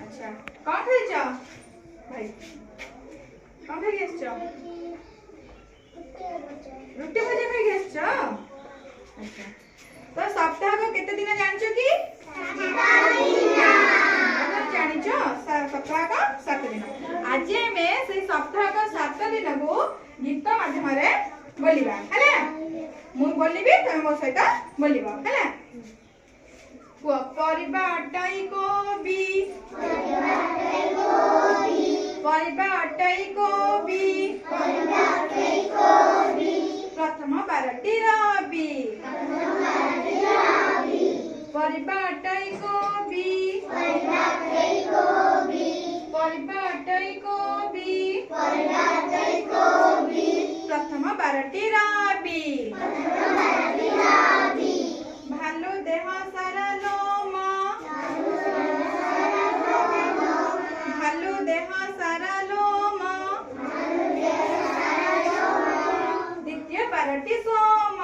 अच्छा कौन खाई भाई कौन खाई रुटी भजा खाई अच्छा तो सप्ताह को केते दिन जानछो कि जानिछ सप्ताह को 7 दिन आज हमें से सप्ताह को 7 दिन को गीत माध्यम रे बोलिबा हैला मु बोलिबी तुम मो सहित बोलिबा हैला परिबा अटाई कोबी प्रथम 12टी रवि परिबा अटाई कोबी प्रथम 12टी रवि भालू देह सारा लोम द्वितीय 12टी सोम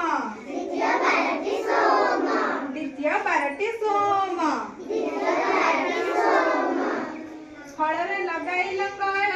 फल लगाई लंगाई